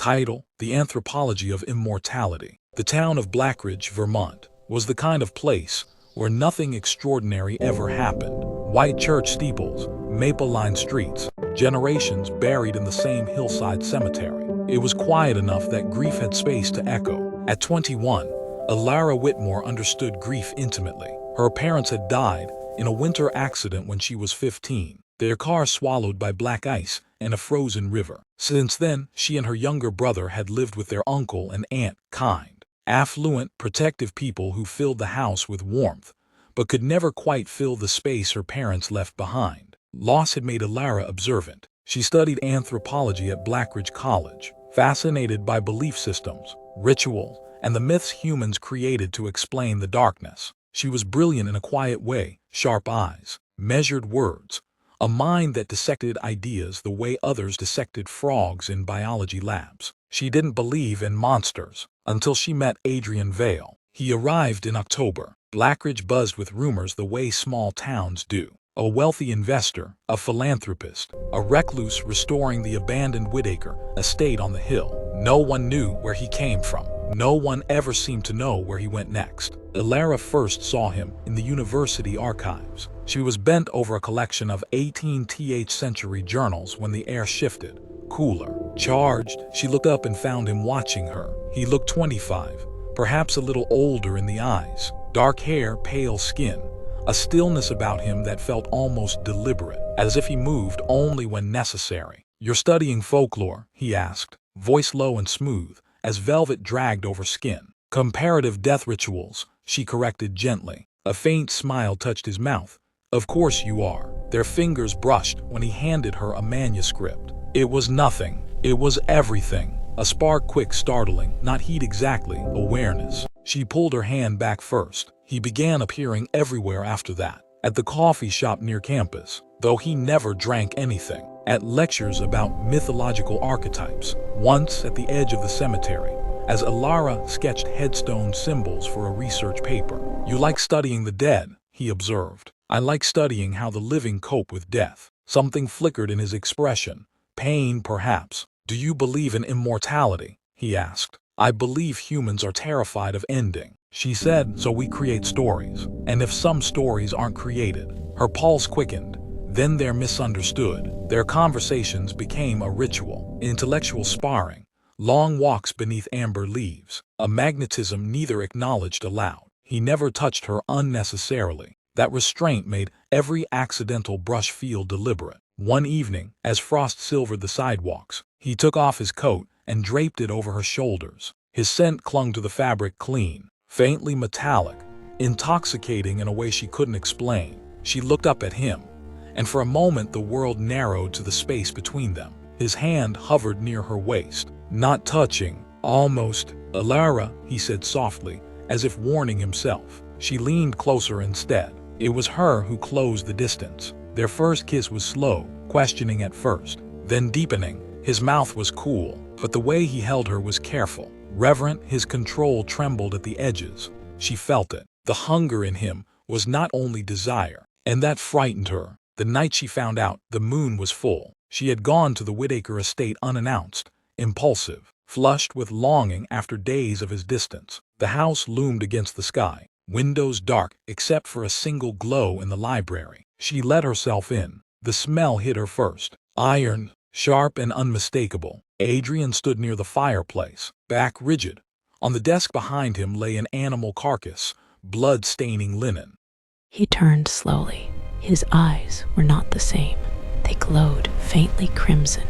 Title: The Anthropology of Immortality. The town of Blackridge, Vermont, was the kind of place where nothing extraordinary ever happened. White church steeples, maple-lined streets, generations buried in the same hillside cemetery. It was quiet enough that grief had space to echo. At 21, Alara Whitmore understood grief intimately. Her parents had died in a winter accident when she was 15, their car swallowed by black ice and a frozen river. Since then, she and her younger brother had lived with their uncle and aunt, kind, affluent, protective people who filled the house with warmth, but could never quite fill the space her parents left behind. Loss had made Alara observant. She studied anthropology at Blackridge College, fascinated by belief systems, rituals, and the myths humans created to explain the darkness. She was brilliant in a quiet way, sharp eyes, measured words, a mind that dissected ideas the way others dissected frogs in biology labs. She didn't believe in monsters until she met Adrian Vale. He arrived in October. Blackridge buzzed with rumors the way small towns do. A wealthy investor, a philanthropist, a recluse restoring the abandoned Whitaker estate on the hill. No one knew where he came from. No one ever seemed to know where he went next. Alara first saw him in the university archives. She was bent over a collection of 18th century journals when the air shifted. Cooler, charged, she looked up and found him watching her. He looked 25, perhaps a little older in the eyes. Dark hair, pale skin, a stillness about him that felt almost deliberate, as if he moved only when necessary. "You're studying folklore?" he asked, voice low and smooth, as velvet dragged over skin. "Comparative death rituals," she corrected gently. A faint smile touched his mouth. "Of course you are." Their fingers brushed when he handed her a manuscript. It was nothing. It was everything. A spark, quick, startling, not heat exactly, awareness. She pulled her hand back first. He began appearing everywhere after that. At the coffee shop near campus, though he never drank anything. At lectures about mythological archetypes. Once at the edge of the cemetery, as Alara sketched headstone symbols for a research paper. "You like studying the dead," he observed. "I like studying how the living cope with death." Something flickered in his expression. Pain, perhaps. "Do you believe in immortality?" he asked. "I believe humans are terrified of ending," she said, "so we create stories. And if some stories aren't created," her pulse quickened, "then they're misunderstood." Their conversations became a ritual, intellectual sparring, long walks beneath amber leaves, a magnetism neither acknowledged aloud. He never touched her unnecessarily. That restraint made every accidental brush feel deliberate. One evening, as frost silvered the sidewalks, he took off his coat and draped it over her shoulders. His scent clung to the fabric, clean, faintly metallic, intoxicating in a way she couldn't explain. She looked up at him, and for a moment the world narrowed to the space between them. His hand hovered near her waist, not touching, almost. "Alara," he said softly, as if warning himself. She leaned closer instead. It was her who closed the distance. Their first kiss was slow, questioning at first, then deepening. His mouth was cool, but the way he held her was careful, reverent. His control trembled at the edges. She felt it. The hunger in him was not only desire, and that frightened her. The night she found out the moon was full, she had gone to the Whitaker estate unannounced, impulsive, flushed with longing after days of his distance. The house loomed against the sky, windows dark except for a single glow in the library. She let herself in. The smell hit her first. Iron, sharp and unmistakable. Adrian stood near the fireplace, back rigid. On the desk behind him lay an animal carcass, blood-staining linen. He turned slowly. His eyes were not the same. They glowed faintly crimson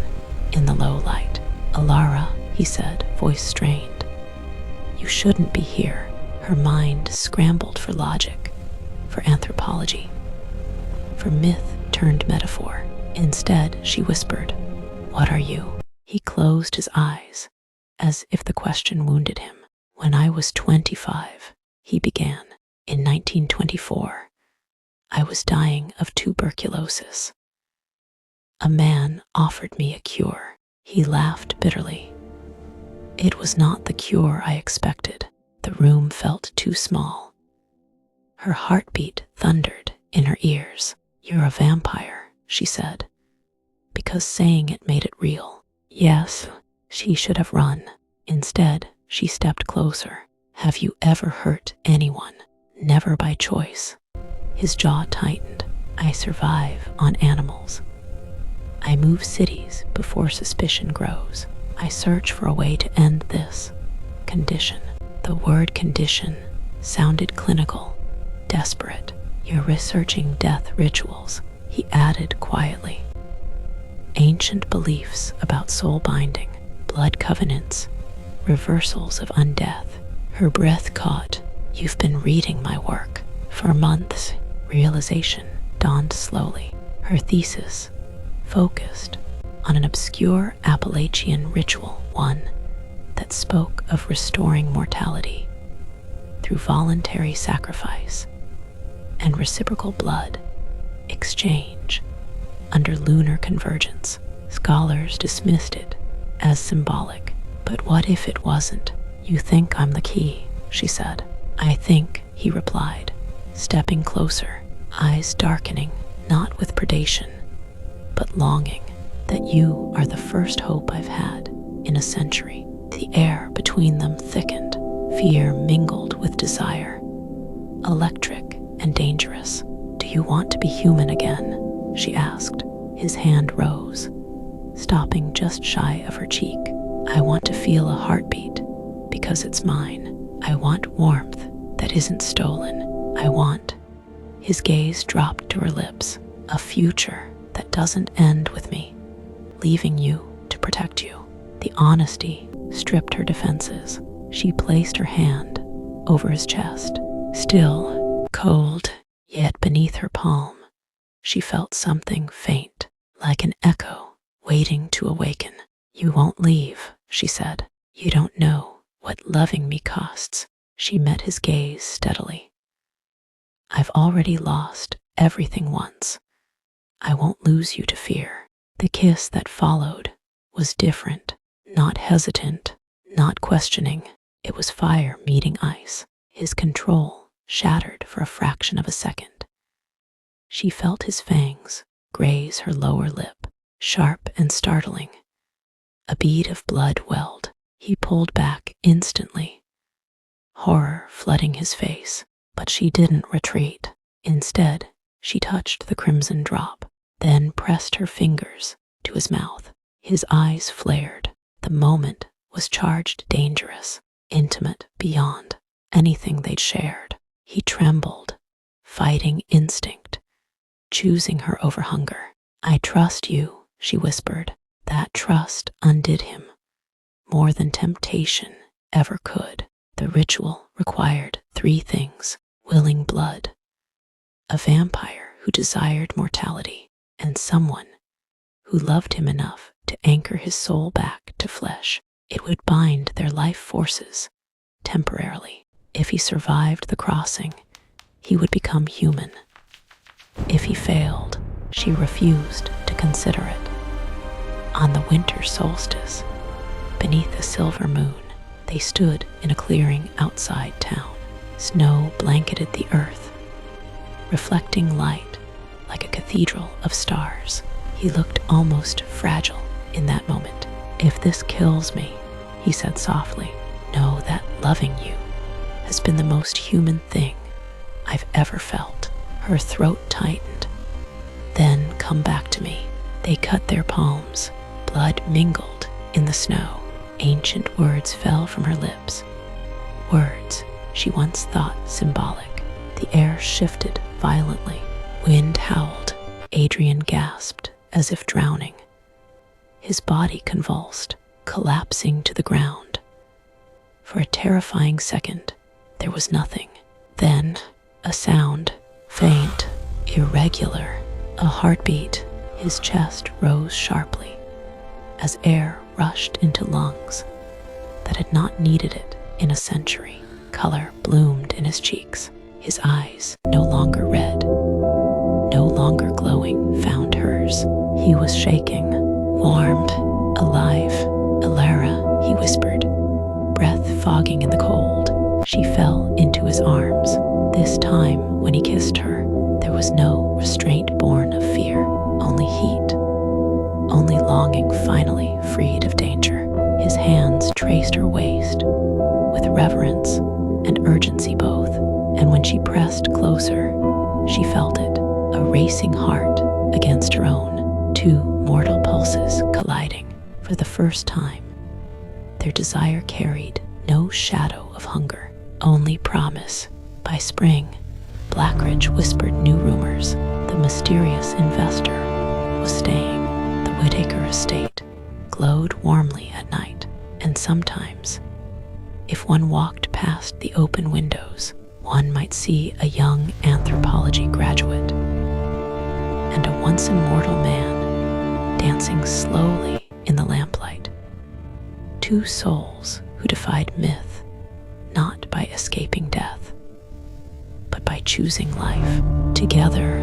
in the low light. "Alara," he said, voice strained. "You shouldn't be here." Her mind scrambled for logic, for anthropology, for myth turned metaphor. Instead, she whispered, "What are you?" He closed his eyes, as if the question wounded him. "When I was 25, he began. In 1924, I was dying of tuberculosis. A man offered me a cure." He laughed bitterly. "It was not the cure I expected." The room felt too small. Her heartbeat thundered in her ears. "You're a vampire," she said, because saying it made it real. "Yes," She should have run. Instead, she stepped closer. Have you ever hurt anyone? Never by choice. His jaw tightened. I survive on animals. I move cities before suspicion grows. I search for a way to end this condition. The word condition sounded clinical, desperate. You're researching death rituals, he added quietly. Ancient beliefs about soul binding, blood covenants, reversals of undeath. Her breath caught. You've been reading my work. For months, realization dawned slowly. Her thesis focused on an obscure Appalachian ritual, one that spoke of restoring mortality through voluntary sacrifice and reciprocal blood exchange. Under lunar convergence, scholars dismissed it as symbolic. But what if it wasn't? You think I'm the key, she said. I think, he replied, stepping closer, eyes darkening, not with predation, but longing, that you are the first hope I've had in a century. The air between them thickened, fear mingled with desire, electric and dangerous. Do you want to be human again? She asked. His hand rose, stopping just shy of her cheek. I want to feel a heartbeat because it's mine. I want warmth that isn't stolen. I want. His gaze dropped to her lips. A future that doesn't end with me, leaving you to protect you. The honesty stripped her defenses. She placed her hand over his chest. Still, cold, yet beneath her palm, she felt something faint, like an echo waiting to awaken. You won't leave, she said. You don't know what loving me costs. She met his gaze steadily. I've already lost everything once. I won't lose you to fear. The kiss that followed was different, not hesitant, not questioning. It was fire meeting ice. His control shattered for a fraction of a second. She felt his fangs graze her lower lip, sharp and startling. A bead of blood welled. He pulled back instantly, horror flooding his face, but she didn't retreat. Instead, she touched the crimson drop, then pressed her fingers to his mouth. His eyes flared. The moment was charged, dangerous, intimate, beyond anything they'd shared. He trembled, fighting instinct, choosing her over hunger. I trust you, she whispered. That trust undid him, more than temptation ever could. The ritual required 3 things: willing blood, a vampire who desired mortality, and someone who loved him enough to anchor his soul back to flesh. It would bind their life forces temporarily. If he survived the crossing, he would become human. If he failed, she refused to consider it. On the winter solstice, beneath a silver moon, they stood in a clearing outside town. Snow blanketed the earth, reflecting light like a cathedral of stars. He looked almost fragile in that moment. If this kills me, he said softly, know that loving you has been the most human thing I've ever felt. Her throat tightened. Then come back to me. They cut their palms. Blood mingled in the snow. Ancient words fell from her lips. Words she once thought symbolic. The air shifted violently. Wind howled. Adrian gasped as if drowning. His body convulsed, collapsing to the ground. For a terrifying second, there was nothing. Then, a sound, faint, irregular, a heartbeat. His chest rose sharply as air rushed into lungs that had not needed it in a century. Color bloomed in his cheeks. His eyes, no longer red, no longer glowing, found hers. He was shaking, warm, alive. Alara, he whispered, breath fogging in the cold. She fell into his arms. This time, when he kissed her, there was no restraint born of fear, only heat, only longing finally freed of danger. His traced her waist with reverence and urgency both, and when she pressed closer, she felt it, a racing heart against her own, two mortal pulses colliding. For the first time, their desire carried no shadow of hunger, only promise. By spring, Blackridge whispered new rumors. The mysterious investor was staying. The Whitaker estate glowed warmly at night, and sometimes, if one walked past the open windows, one might see a young anthropology graduate and a once immortal man dancing slowly in the lamplight. Two souls who defied myth, not by escaping death, but by choosing life. Together,